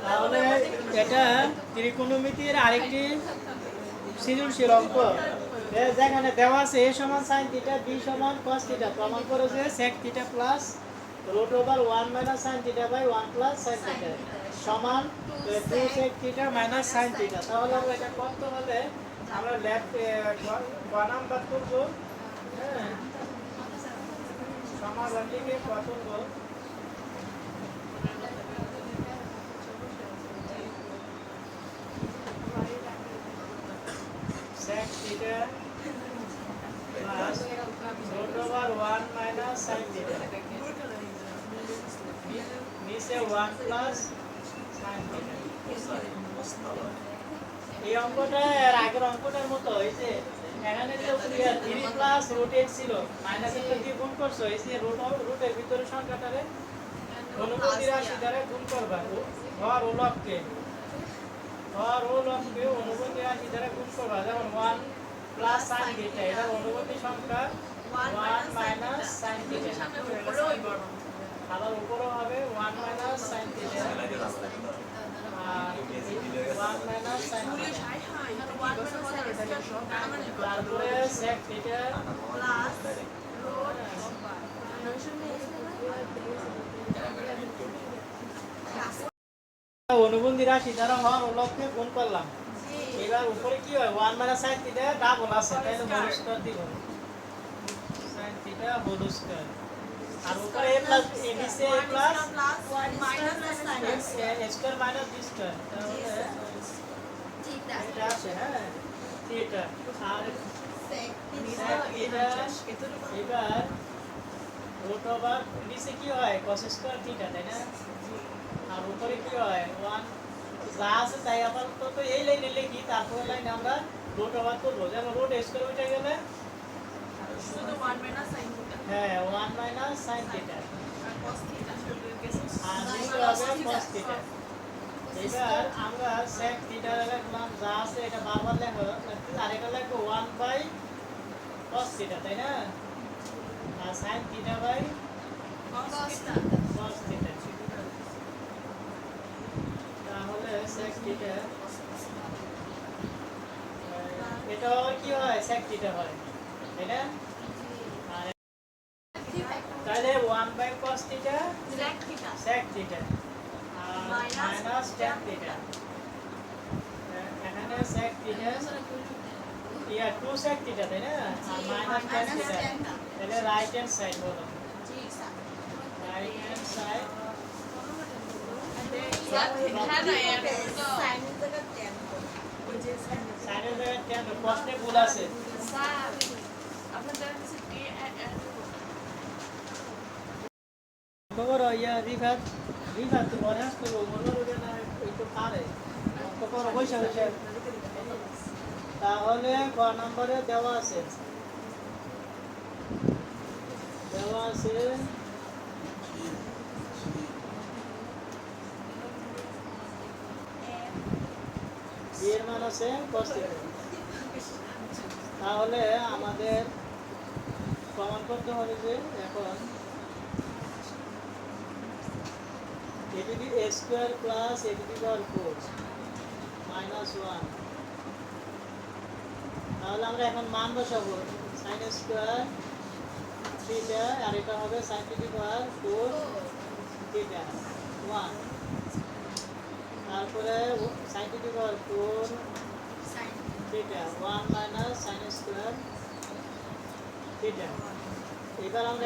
তাহলে এটা ত্রিকোণমিতির আরেকটি সৃজনশীল অঙ্ক যেখানে দেওয়া আছে a সমান sin থিটা b সমান cos থিটা প্রমাণ করেছে sec theta plus root over 1 minus sin theta by 1 plus sin theta সমান 2 sec theta minus sin theta. তাহলে আমরা এটা করতে হলে আমরা লেফট নাম্বার করব, হ্যাঁ সমাধানটিকে কত করব sec theta plus root over 1 minus sin theta নিচে 1 plus sin theta। এই অঙ্কটা এর আগের অঙ্কটার মতো হয়েছে, এখানে যে 3 প্লাস রুট x ছিল মাইনাস একটা দিয়ে গুণ করছো, এই যে রুটের ভিতরে সংখ্যাটারে অনুপাতিক রাশি দ্বারা গুণ করবা, হর ও লবকে অনুপাতিক রাশি দ্বারা গুণ করবা। যেমন 1 প্লাস sin থিটা এটা অনুপাতিক সংখ্যা 1 মাইনাস sin থিটা, আবার উপরে হবে 1 মাইনাস sin থিটা আর 1 মাইনাস sin থিটা, তারপরে sec থিটা প্লাস অনুবন্ধী রাশি দ্বারা হর ও লবকে গুণ করলাম। এবার উপরে কি হয় 1 মাইনাস sin থিটা ডাবল আছে, তাহলে হোল স্কয়ার দিব, sin থিটা হোল স্কয়ার আর উপরে a প্লাস a নিচে a plus 1 minus sin square minus b square, তাহলে থিটা এটা আছে, হ্যাঁ থিটা আর sec থিটা এবার রুট ওভার নিচে কি হয় cos স্কয়ার থিটা, তাই না? আর উপরে কি হয় 1 যা আছে তাই আপাতত তো এই লাইনে লিখি, তারপরে লাইনে আমরা রুট ওভার করব। যেমন রুট স্কয়ার উঠে গেলে শুধু 1 মাইনাস sin থিটা, হ্যাঁ 1 মাইনাস sin থিটা আর cos থিটা আর নিচে হবে cos থিটা। এবার আমরা sec থিটা লিখলাম, যা আছে এটা বারবার লেখো, আর এটা লিখো 1 বাই cos থিটা, তাই না? আর sin theta by cos theta, তাহলে sec থিটা এটা কি হয় sec থিটা হয়, তাই না? আর তাহলে 1 by cos theta sec theta আর মাইনাস tan থিটা, এখানে sec theta yeah 2 sec theta, তাই না? আর মাইনাস tan থিটা, তাহলে রাইট হ্যান্ড সাইড বলো, জি স্যার রাইট হ্যান্ড সাইড প্রশ্নে ভুল আছে খবর ইয়া রিভার তো মনে আসতো মনে হবে না একটু পারে খবর পয়সা হয়েছে। তাহলে ক নম্বরে দেওয়া আছে এর মান আছে cos থিটা। তাহলে আমাদের প্রমাণ করতে হবে যে এখন a to the a square plus a to the power 4 minus 1, তাহলে আমরা এখন মান বসাবো sin স্কয়ার থিটা আর এটা হবে sin to the power 4 theta 1, তারপরে sin to the power 4 theta 1 minus sin square theta. এবার আমরা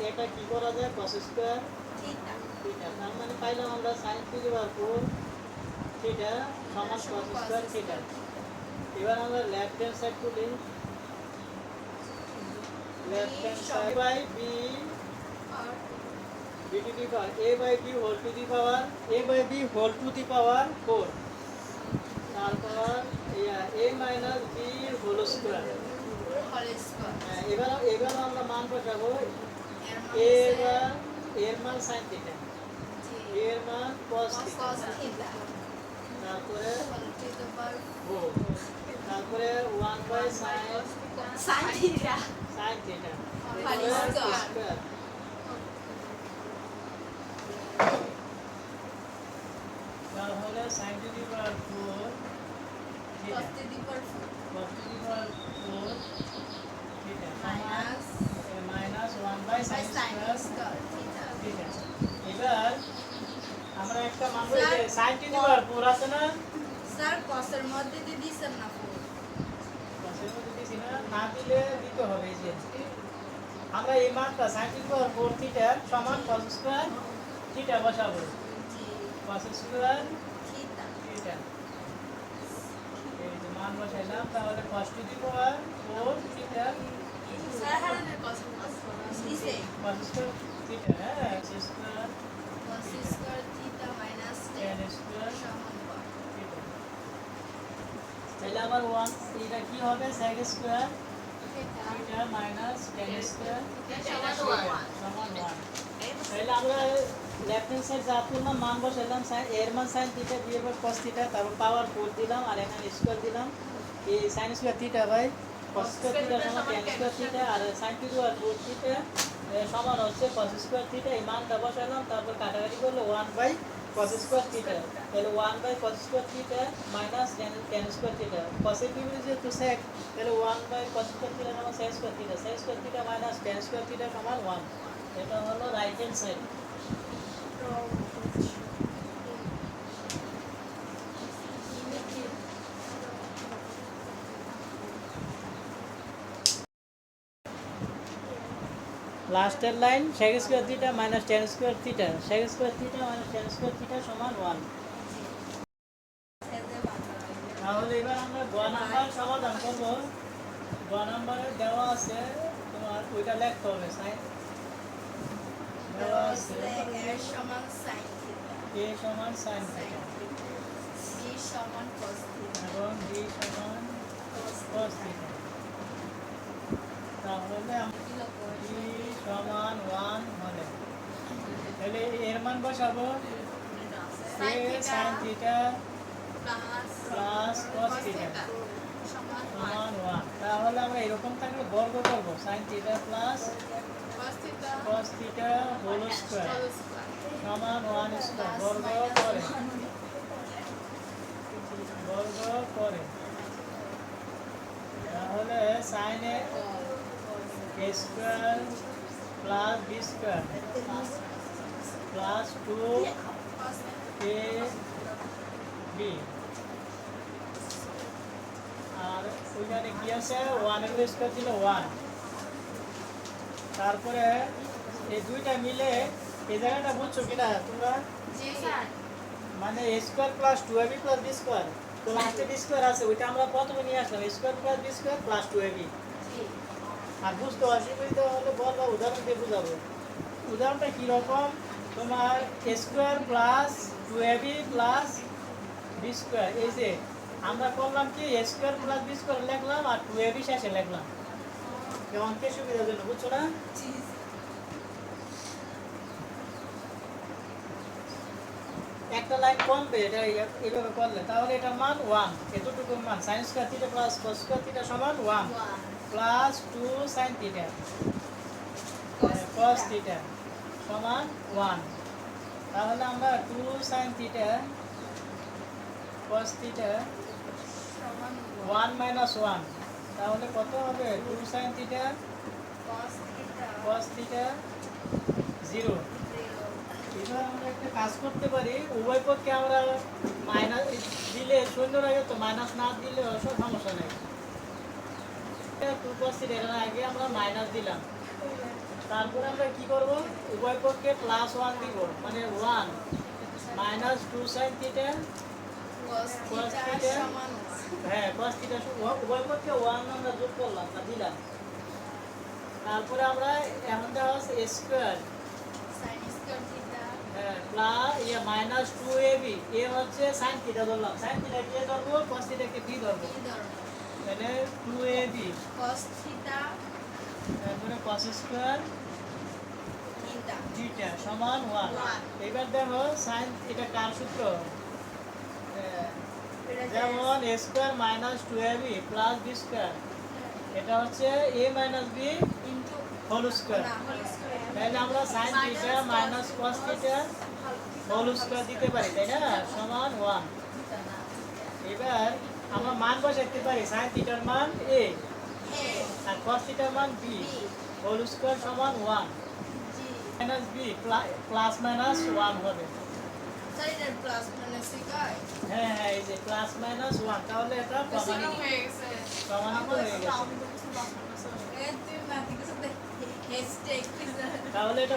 এটা কি করা যায় cos স্কয়ার থিটা, তার মানে পাইলাম আমরা sin to the power 4 theta সমান cos স্কয়ার থিটা। এবার আমরা লেফট হ্যান্ড সাইড তুলি, left hand side by b to the power a by b whole to the power a by b whole to the power 4, তারপর a minus b whole square। এবার আমরা মান বসাবো এর মান sin থিটা, এর মান cos থিটা, তারপরে তারপরে 1 by sin theta square. sin to the power 4 theta cos to the power 4 cos to the power 4 theta minus minus 1 by sin sin square theta theta এবার আমরা একটা মানব Sir, যে sin to the power 4 আছে না sir cos এর মধ্যে দিয়ে দিছেন না 4 cos এর মধ্যে দিছি না না দিলে দিতে হবে এই যে আমরা এই মানটা sin to the power 4 theta সমান cos স্কয়ার থিটা বসাবো জি cos স্কয়ার থিটা থিটা এই যে মান বসাইলাম তাহলে cos to the power 4 theta sir হারানের cos দিছে cos স্কয়ার থিটা হ্যাঁ cos square cos square theta minus tan 10 square সমান 1 থিটা তাহলে আবার 1 এটা কি হবে sec square theta minus tan square সমান 1 তাহলে আমরা লেফট হ্যান্ড সাইড যা করলাম মান বসাইলাম sin এর মান sin থিটা বি এর মান cos থিটা তারপর পাওয়ার 4 দিলাম আর এখানে স্কয়ার দিলাম এই sin square theta by cos square theta সমান tan স্কয়ার থিটা আর sin থিটা আর 4 থিটা সমান হচ্ছে cos স্কয়ার থিটা এই মানটা বসাইলাম তারপর কাটাকাটি করলে 1 বাই cos স্কয়ার থিটা তাহলে 1 by cos square theta minus tan square theta cos এর বিপরীত যেহেতু sec তাহলে 1 বাই cos স্কয়ার থিটা সমান sec square theta sec square theta minus tan square theta সমান 1 এটা হলো রাইট হ্যান্ড সাইড লাস্টের line sec square theta minus tan square theta sec square theta minus tan square theta সমান 1 তাহলে এবার আমরা গ নাম্বার সমাধান করব গ নাম্বারে দেওয়া আছে তোমার ওইটা লিখতে হবে সাইন দেওয়া আছে a সমান sin থিটা a সমান sin থিটা b সমান cos থিটা এবং b সমান cos থিটা তাহলে আমরা b সমান 1 হলে তাহলে এর মান বসাবো a sin theta plus cos theta সমান 1 তাহলে আমরা এরকম থাকলে বর্গ করব sin theta plus cos theta whole square সমান 1 স্কয়ার বর্গ করে তাহলে sin a square plus b square plus 2 a b আর ওইখানে কি আছে 1 এর স্কয়ার ছিল 1 তারপরে এই দুইটা মিলে এই জায়গাটা বুঝছো কিনা তোমরা জি স্যার মানে a square plus 2ab plus b square তো লাস্টে b স্কয়ার আছে ওইটা আমরা প্রথমে নিয়ে আসলাম a square plus b square plus 2ab জি আর বুঝতে অসুবিধা হলে বল বা উদাহরণ দিয়ে বুঝাবো উদাহরণটা কীরকম তোমার a square plus 2ab plus b square এই যে আমরা করলাম কি a square plus b square লিখলাম আর 2ab শেষে লিখলাম কেমন কে সুবিধার জন্য বুঝছো না জি একটা লাইন কমবে এটা এইভাবে করলে তাহলে এটার মান 1 এতটুকু মান sin square theta plus cos square theta সমান 1 plus 2 sin theta cos theta সমান 1 তাহলে আমরা 2 sin থিটা cos থিটা সমান 1 মাইনাস 1 তাহলে কত হবে 2 sin থিটা cos থিটা 0 এবার আমরা একটা কাজ করতে পারি উভয় পক্ষে আমরা মাইনাস দিলে শূন্য লাগে তো মাইনাস না দিলে অসব সমস্যা নেই 2 cos থিটা এর আগে আমরা মাইনাস দিলাম তারপরে আমরা কি করব উভয় পক্ষে প্লাস 1 দিব মানে 1 minus 2 sin theta cos cos theta theta সমান হ্যাঁ cos থিটা উভয় পক্ষে 1 আমরা যোগ করলাম না দিলাম তারপরে আমরা এখন দেওয়া আছে a square sin square theta হ্যাঁ প্লাস মাইনাস 2ab এ হচ্ছে sin থিটা ধরলাম sin থিটা কে ধরবো cos থিটা কে b ধরবো কি ধরো তাহলে 2ab cos থিটা তারপরে cos স্কয়ার থিটা থিটা সমান 1 এবার দেখো sin এটা কার সূত্র যেমন a square minus 2ab plus b square এটা হচ্ছে a minus b into whole square না হোল স্কয়ার তাহলে আমরা sin theta minus cos theta whole square দিতে পারি, তাই না? সমান 1। এবার আমরা মান বসাতে পারি sin থিটার মান a আর cos থিটার মান b, হোল স্কয়ার সমান 1 মাইনাস b প্লাস মাইনাস 1 হবে। হ্যাঁ হ্যাঁ, এই যে প্লাস মাইনাস 1, তাহলে এটা প্রমাণিত হয়ে গেছে। তাহলে এটা